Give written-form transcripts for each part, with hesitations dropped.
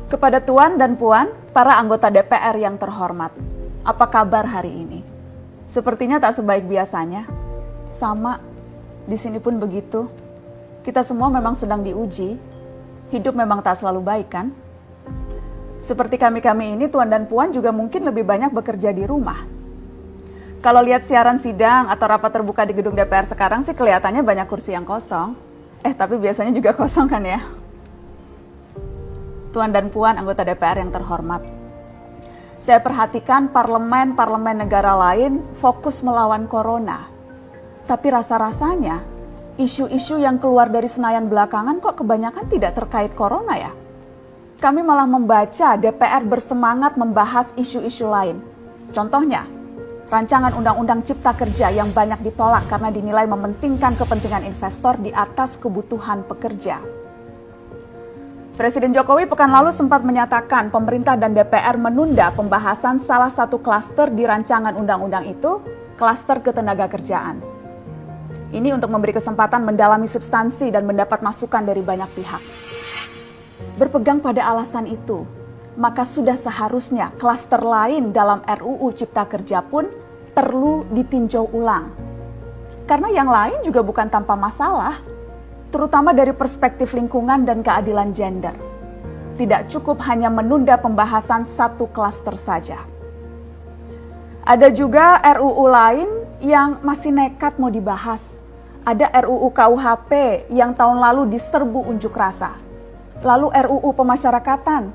Kepada Tuan dan Puan, para anggota DPR yang terhormat, apa kabar hari ini? Sepertinya tak sebaik biasanya. Sama, di sini pun begitu. Kita semua memang sedang diuji. Hidup memang tak selalu baik, kan? Seperti kami-kami ini, Tuan dan Puan juga mungkin lebih banyak bekerja di rumah. Kalau lihat siaran sidang atau rapat terbuka di gedung DPR sekarang sih kelihatannya banyak kursi yang kosong. Tapi biasanya juga kosong kan ya? Tuan dan Puan anggota DPR yang terhormat, saya perhatikan parlemen-parlemen negara lain fokus melawan corona. Tapi rasa-rasanya isu-isu yang keluar dari Senayan belakangan kok kebanyakan tidak terkait corona ya? Kami malah membaca DPR bersemangat membahas isu-isu lain. Contohnya, rancangan undang-undang cipta kerja yang banyak ditolak karena dinilai mementingkan kepentingan investor di atas kebutuhan pekerja. Presiden Jokowi pekan lalu sempat menyatakan pemerintah dan DPR menunda pembahasan salah satu klaster di rancangan undang-undang itu, klaster ketenagakerjaan. Ini untuk memberi kesempatan mendalami substansi dan mendapat masukan dari banyak pihak. Berpegang pada alasan itu, maka sudah seharusnya klaster lain dalam RUU Cipta Kerja pun perlu ditinjau ulang. Karena yang lain juga bukan tanpa masalah, terutama dari perspektif lingkungan dan keadilan gender. Tidak cukup hanya menunda pembahasan satu klaster saja. Ada juga RUU lain yang masih nekat mau dibahas. Ada RUU KUHP yang tahun lalu diserbu unjuk rasa. Lalu RUU pemasyarakatan.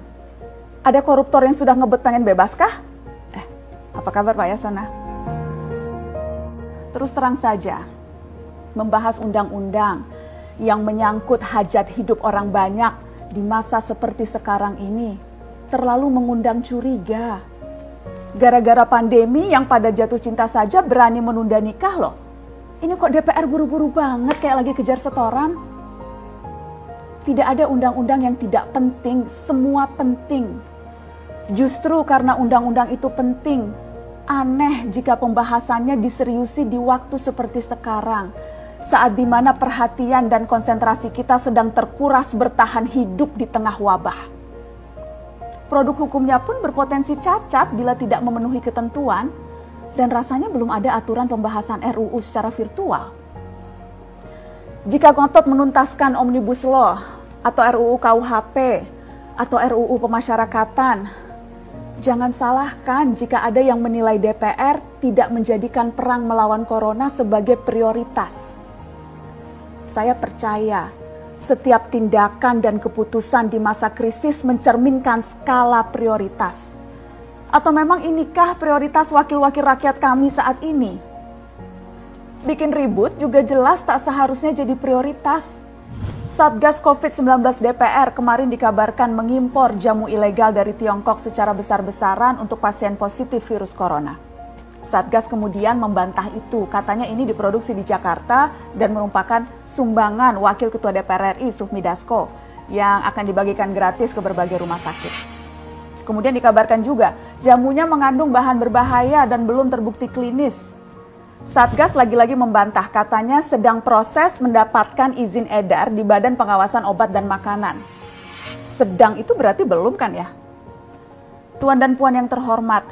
Ada koruptor yang sudah ngebet pengen bebas kah? Apa kabar Pak Yasona? Terus terang saja, membahas undang-undang yang menyangkut hajat hidup orang banyak di masa seperti sekarang ini terlalu mengundang curiga. Gara-gara pandemi yang pada jatuh cinta saja berani menunda nikah loh. Ini kok DPR buru-buru banget kayak lagi kejar setoran? Tidak ada undang-undang yang tidak penting, semua penting. Justru karena undang-undang itu penting, aneh jika pembahasannya diseriusi di waktu seperti sekarang. Saat dimana perhatian dan konsentrasi kita sedang terkuras bertahan hidup di tengah wabah. Produk hukumnya pun berpotensi cacat bila tidak memenuhi ketentuan, dan rasanya belum ada aturan pembahasan RUU secara virtual. Jika ngotot menuntaskan Omnibus Law, atau RUU KUHP, atau RUU pemasyarakatan, jangan salahkan jika ada yang menilai DPR tidak menjadikan perang melawan corona sebagai prioritas. Saya percaya setiap tindakan dan keputusan di masa krisis mencerminkan skala prioritas. Atau memang inikah prioritas wakil-wakil rakyat kami saat ini? Bikin ribut juga jelas tak seharusnya jadi prioritas. Satgas COVID-19 DPR kemarin dikabarkan mengimpor jamu ilegal dari Tiongkok secara besar-besaran untuk pasien positif virus corona. Satgas kemudian membantah itu, katanya ini diproduksi di Jakarta dan merupakan sumbangan Wakil Ketua DPR RI Sufmi Dasko yang akan dibagikan gratis ke berbagai rumah sakit. Kemudian dikabarkan juga jamunya mengandung bahan berbahaya dan belum terbukti klinis. Satgas lagi-lagi membantah, katanya sedang proses mendapatkan izin edar di Badan Pengawasan Obat dan Makanan. Sedang itu berarti belum kan ya? Tuan dan Puan yang terhormat,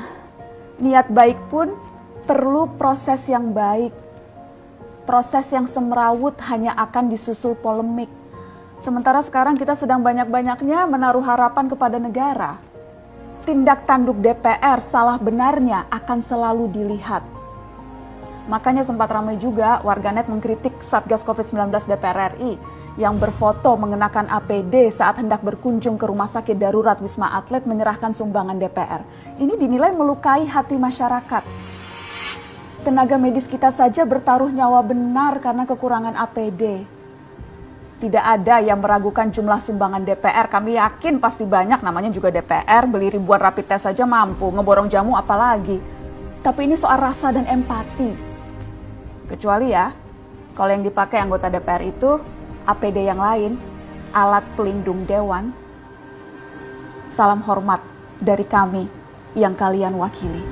niat baik pun perlu proses yang baik. Proses yang semrawut hanya akan disusul polemik. Sementara sekarang kita sedang banyak-banyaknya menaruh harapan kepada negara. Tindak tanduk DPR salah benarnya akan selalu dilihat. Makanya sempat ramai juga warganet mengkritik Satgas COVID-19 DPR RI yang berfoto mengenakan APD saat hendak berkunjung ke rumah sakit darurat Wisma Atlet menyerahkan sumbangan DPR. Ini dinilai melukai hati masyarakat. Tenaga medis kita saja bertaruh nyawa benar karena kekurangan APD. Tidak ada yang meragukan jumlah sumbangan DPR. Kami yakin pasti banyak, namanya juga DPR, beli ribuan rapid test saja mampu, ngeborong jamu apalagi. Tapi ini soal rasa dan empati. Kecuali ya, kalau yang dipakai anggota DPR itu APD yang lain, alat pelindung dewan. Salam hormat dari kami yang kalian wakili.